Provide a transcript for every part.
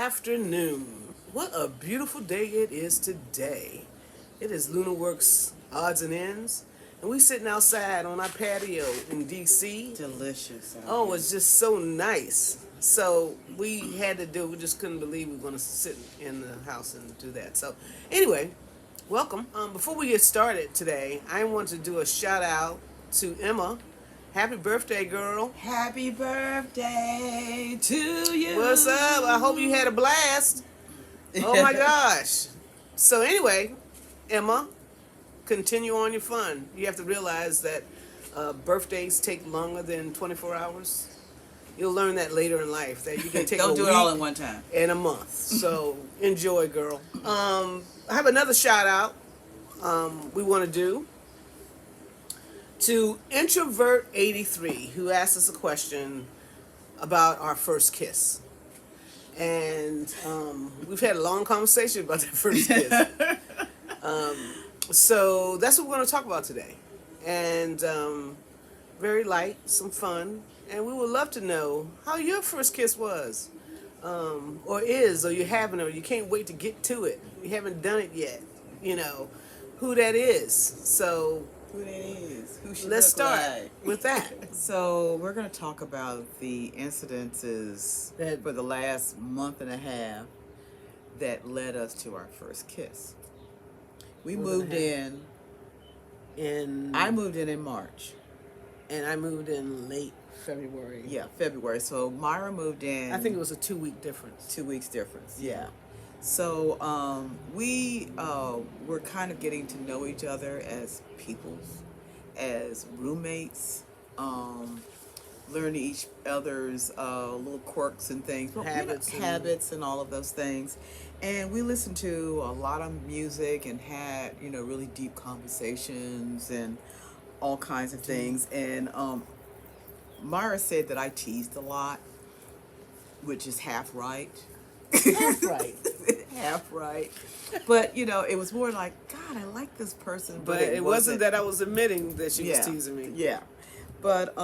afternoon. What a beautiful day it is today. It is Lunaworks odds and ends, and we sitting outside on our patio in DC. Delicious. Oh, it's just so nice. So we had to do. We just couldn't believe we were going to sit in the house and do that. So anyway, welcome. Before we get started today, I want to do a shout out to Emma. Happy birthday, girl. Happy birthday to you. What's up? I hope you had a blast. Oh my gosh. So anyway, Emma, continue on your fun. You have to realize that birthdays take longer than 24 hours. You'll learn that later in life, that you can take Don't a do week it all in one time. and a month. So enjoy, girl. I have another shout out we want to do to Introvert 83, who asked us a question about our first kiss. And we've had a long conversation about that first kiss. So that's what we're going to talk about today. And very light, some fun. And we would love to know how your first kiss was. Or is, or you haven't, or you can't wait to get to it. You haven't done it yet. You know, who that is. So Who that is? Who should let's look start like? with that. So we're going to talk about the incidences for the last month and a half that led us to our first kiss. We moved in. I moved in March. And I moved in late February. Yeah, February. So Myra moved in. I think it was a 2-week difference. 2 weeks difference. Yeah. So we were kind of getting to know each other as people, as roommates, learning each other's little quirks and things, habits and all of those things. And we listened to a lot of music and had, really deep conversations and all kinds of things. And Myra said that I teased a lot, which is half right. Half right. Half right. But, it was more like, God, I like this person. But it wasn't that I was admitting that she was teasing me. Yeah. But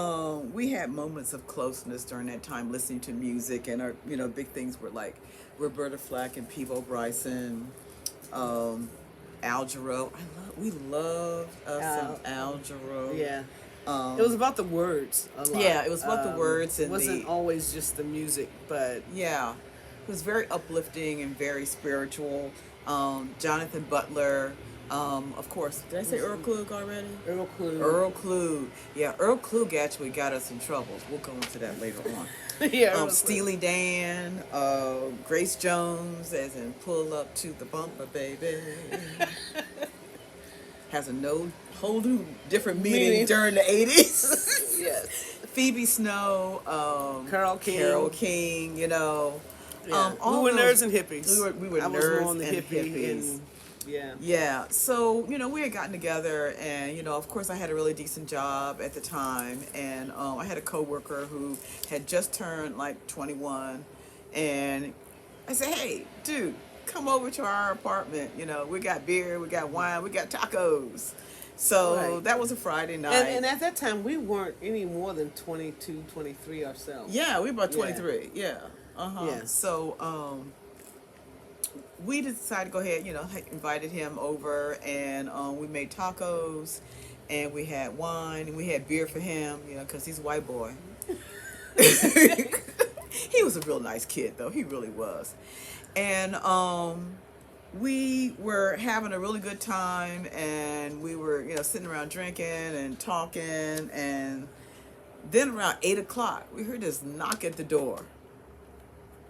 we had moments of closeness during that time, listening to music. And our, big things were like Roberta Flack and Peebo Bryson, Al Jarreau. We loved some Al Jarreau. Yeah. It was about the words a lot. Yeah, it was about the words. And it wasn't always just the music, but... Yeah. It was very uplifting and very spiritual. Jonathan Butler, of course. Did I say Earl Klug already? Earl Klug. Earl Klug. Yeah, Earl Klug actually got us in trouble. We'll go into that later on. Yeah. Steely Dan, Grace Jones, as in Pull Up to the Bumper, Baby. Has a whole new different meaning during the 80s. Yes. Phoebe Snow, Carole King, Yeah. We were nerds and hippies. We were I was nerds more on the and hippie hippies. and yeah. Yeah. So, we had gotten together and, of course I had a really decent job at the time. And I had a coworker who had just turned like 21. And I said, hey, dude, come over to our apartment. We got beer, we got wine, we got tacos. So that was a Friday night. And at that time, we weren't any more than 22, 23 ourselves. Yeah, we were about 23. Yeah. Yeah. So we decided to go ahead, invited him over, and we made tacos, and we had wine, and we had beer for him, because he's a white boy. He was a real nice kid, though. He really was. And we were having a really good time, and we were, sitting around drinking and talking, and then around 8 o'clock, we heard this knock at the door.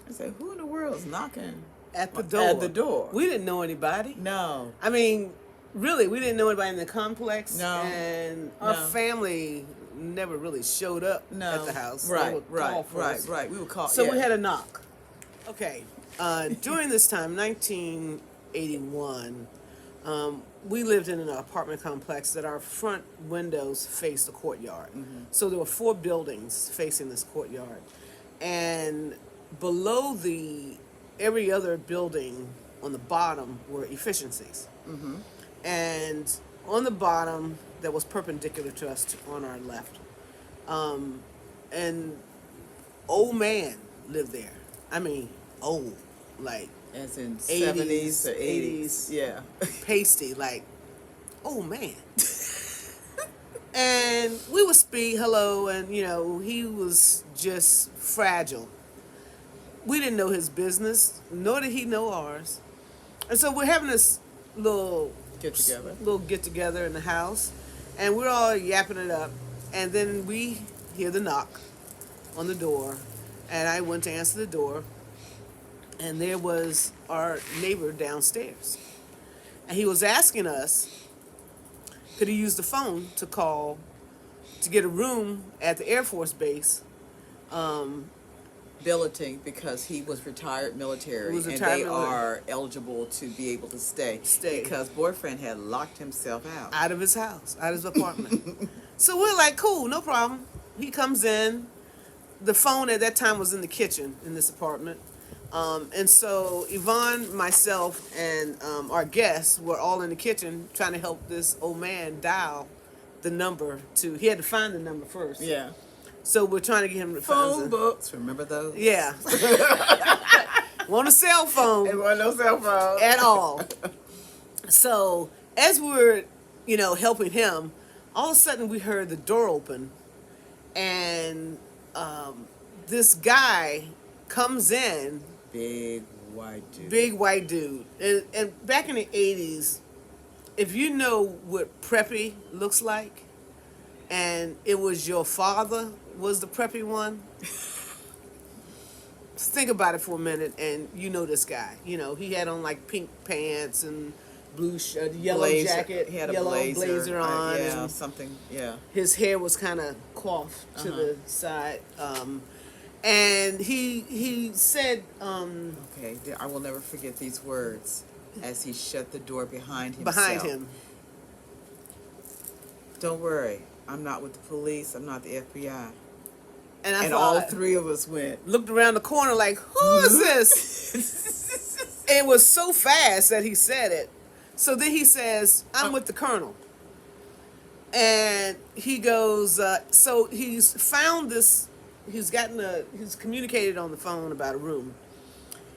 I said, who in the world is knocking At the door. At the door. We didn't know anybody. No. I mean, really, we didn't know anybody in the complex. No. And our family never really showed up at the house. Right, They would call for us. right. We would call. So we had a knock. Okay. During this time, 1981, we lived in an apartment complex that our front windows faced a courtyard. Mm-hmm. So there were 4 buildings facing this courtyard. And below every other building on the bottom were efficiencies. Mm-hmm. And on the bottom, that was perpendicular to us on our left. An old man lived there. I mean, old. like As in 80s, 70s or 80s. Yeah. pasty, like, oh man. And we would speak hello, and he was just fragile. We didn't know his business, nor did he know ours. And so we're having this little get together in the house, and we're all yapping it up. And then we hear the knock on the door, and I went to answer the door, and there was our neighbor downstairs, and he was asking us, could he use the phone to call to get a room at the Air Force Base. Billeting because he was retired military, and they are eligible to be able to stay because boyfriend had locked himself out of his house, out of his apartment. So we're like, cool, no problem. He comes in. The phone at that time was in the kitchen in this apartment. And so Yvonne, myself, and our guests were all in the kitchen trying to help this old man dial the number he had to find the number first. Yeah. So we're trying to get him to phone books. Remember those? Yeah. Want a cell phone. It wasn't no cell phone. At all. So as we're, helping him, all of a sudden we heard the door open, and this guy comes in. Big white dude. And back in the 80s, if you know what preppy looks like, and it was your father was the preppy one, think about it for a minute, and this guy. He had on like pink pants and blue shirt, yellow blazer. Jacket, he had a yellow blazer on. Yeah, something. Yeah. His hair was kind of coiffed to the side. And he said, okay, I will never forget these words as he shut the door behind himself. Behind him. Don't worry, I'm not with the police, I'm not the FBI. And all three of us looked around the corner like, who is this? It was so fast that he said it. So then he says, I'm with the colonel. And he goes, so he's found this, he's communicated on the phone about a room.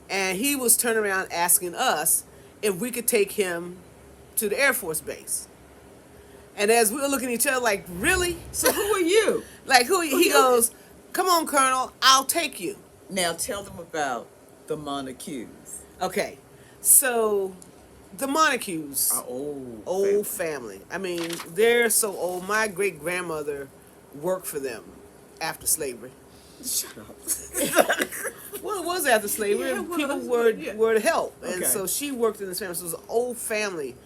And he was turning around asking us if we could take him to the Air Force Base. And as we were looking at each other like, really? So who are you? Like, he goes, come on, Colonel, I'll take you. Now tell them about the Montagues. Okay, so the Montagues, our old family. I mean, they're so old. My great-grandmother worked for them after slavery. Shut up. Well, it was after slavery. Yeah, and people were to help. Okay. And so she worked in this family. So it was an old family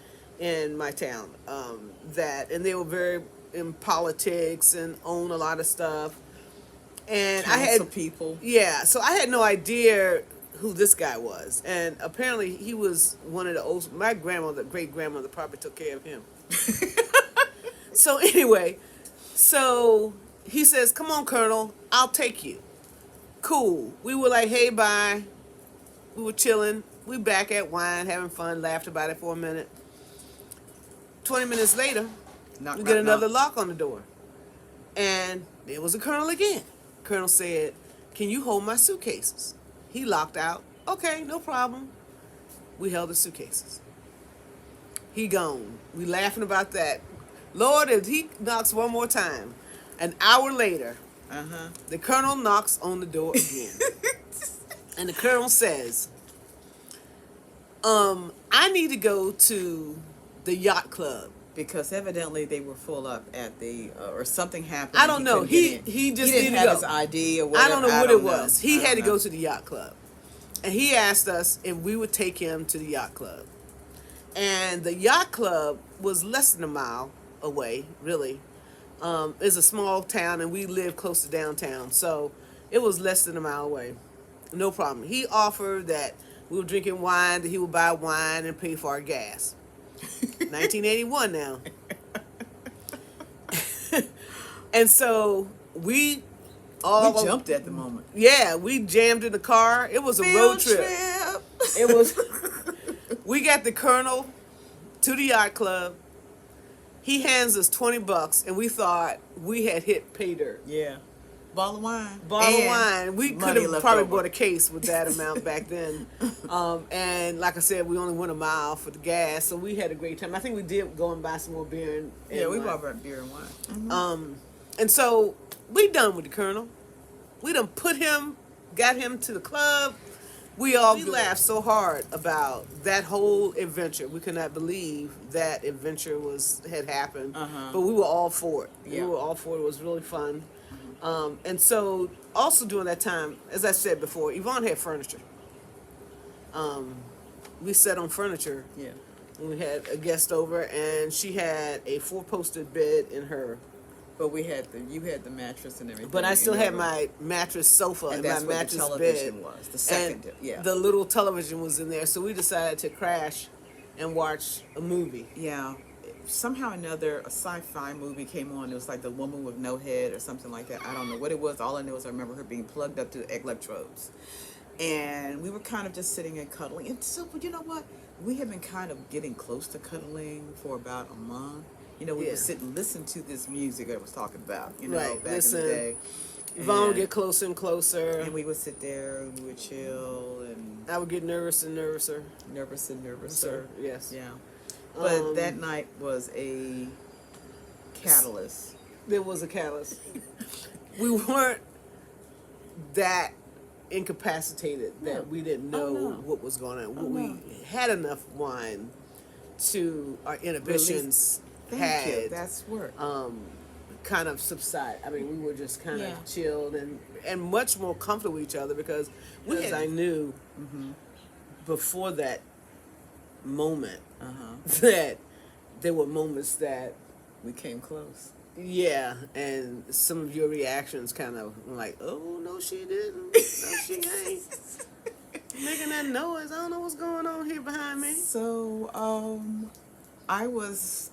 in my town and they were very in politics and own a lot of stuff. And I had people. Yeah, so I had no idea who this guy was. And apparently he was one of the old, my great-grandmother probably took care of him. So anyway, he says, come on, Colonel, I'll take you. Cool. We were like, hey, bye. We were chilling. We back at wine, having fun, laughed about it for a minute. 20 minutes later, we get another knock on the door. And there was the Colonel again. Colonel said, can you hold my suitcases? He locked out. Okay, no problem. We held the suitcases. He gone. We laughing about that. Lord, if he knocks one more time, an hour later, the Colonel knocks on the door again. And the Colonel says, I need to go to the yacht club. Because evidently they were full up at the, or something happened. I don't know. He just didn't needed to have go. his ID or whatever. I don't know what it was. He had to go to the yacht club. And he asked us if we would take him to the yacht club. And the yacht club was less than a mile away, really. It's a small town, and we live close to downtown. So it was less than a mile away. No problem. He offered that we were drinking wine, that he would buy wine and pay for our gas. 1981 now. And so we jumped at the moment. Yeah, we jammed in the car. It was a road trip. It was. We got the Colonel to the yacht club. He hands us $20, and we thought we had hit pay dirt. Yeah. bottle of wine. Bottle of And wine. We could money have left probably over. bought a case with that amount back then. And like I said, we only went a mile for the gas, so we had a great time. I think we did go and buy some more beer and Yeah, we wine. bought beer and wine. And so we done with the Colonel. We done got him to the club. We laughed so hard about that whole adventure. We could not believe that adventure had happened. But we were all for it. Yeah. We were all for it. It was really fun. And so also during that time, as I said before, Yvonne had furniture. We sat on furniture. Yeah. When we had a guest over, and she had a 4-poster bed in her. But you had the mattress and everything. But I still in had your my room. mattress sofa And and that's my what mattress the television bed. was. The second, And yeah. the little television was in there, so we decided to crash and watch a movie. Yeah. Somehow or another, a sci-fi movie came on. It was like The Woman with No Head or something like that. I don't know what it was. All I know is I remember her being plugged up to electrodes. And we were kind of just sitting and cuddling. And so, you know what? We have been kind of getting close to cuddling for about a month. You know, we would sit and listen to this music I was talking about, you know, Right. back in the day. Yvonne would And- get closer and closer. And we would sit there and we would chill and I would get nervous and nervouser. nervous and nervouser. Yes. Yeah. But that night was a catalyst. There was a catalyst. We weren't that incapacitated that we didn't know no. what was going on. Oh, We no. had enough wine to our inhibitions Thank you. had That's work. kind of subside. I mean, we were just kind Yeah. of chilled and much more comfortable with each other because I knew before that moment that there were moments that We came close. yeah, and some of your reactions kind of were like, oh, no, she didn't. No, she ain't. Making that noise. I don't know what's going on here behind me. So, I was,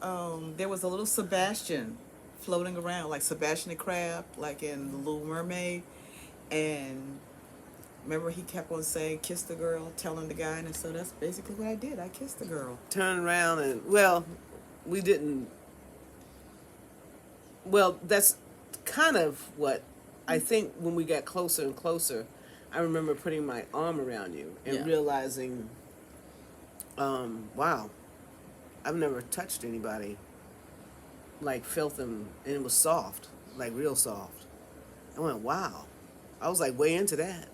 there was a little Sebastian floating around, like Sebastian the Crab, like in The Little Mermaid. And remember, he kept on saying, kiss the girl, telling the guy. And so that's basically what I did. I kissed the girl. Turned around and, well, we didn't. Well, that's kind of what I think when we got closer and closer, I remember putting my arm around you and Yeah. realizing, wow, I've never touched anybody, like felt them, and it was soft, like real soft. I went, wow. I was like way into that.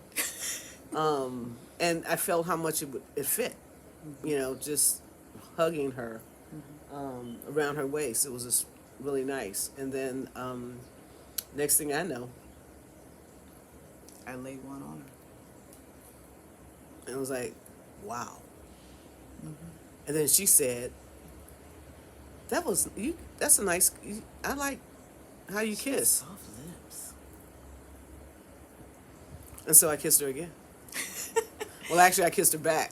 And I felt how much it fit, you know, just hugging her around her waist. It was just really nice. And then next thing I know, I laid one on her. it was like, wow. And then she said, "That was you. That's a nice. I like how you kiss." Soft lips. And so I kissed her again. Well, actually, I kissed her back.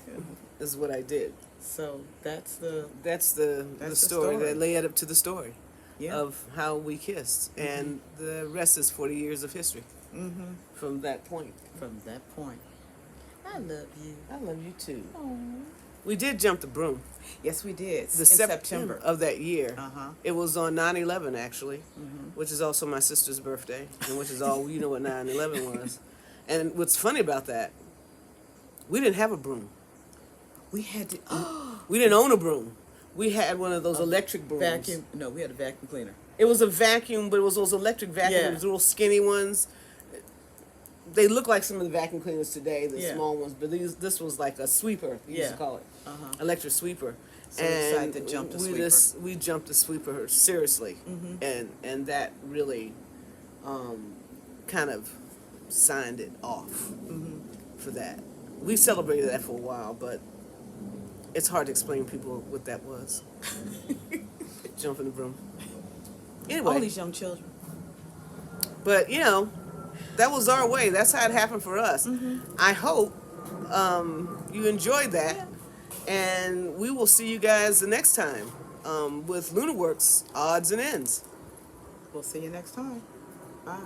Is what I did. So that's the That's the story that led up to the story yeah. of how we kissed, and the rest is 40 years of history from that point. From that point. I love you. I love you too. Oh. We did jump the broom. Yes, we did. The In September of that year. Uh-huh. It was on 9/11 actually, which is also my sister's birthday, and which is all you know what 9/11 was. And what's funny about that, we didn't have a broom. We had to We didn't own a broom. We had one of those electric brooms. vacuum. No, we had a vacuum cleaner. It was a vacuum, but it was those electric vacuums, Yeah. those little skinny ones. They look like some of the vacuum cleaners today, the Yeah. small ones, but this was like a sweeper, we used to Yeah. call it. Uh-huh. Electric sweeper. So we decided to jump the sweeper. We jumped the sweeper seriously, and that really kind of signed it off for that. We celebrated that for a while, but it's hard to explain to people what that was. Jumping the broom. Anyway, All these young children. but you know, that was our way. That's how it happened for us. I hope you enjoyed that, and we will see you guys the next time with Lunaworks Odds and Ends. We'll see you next time. Bye.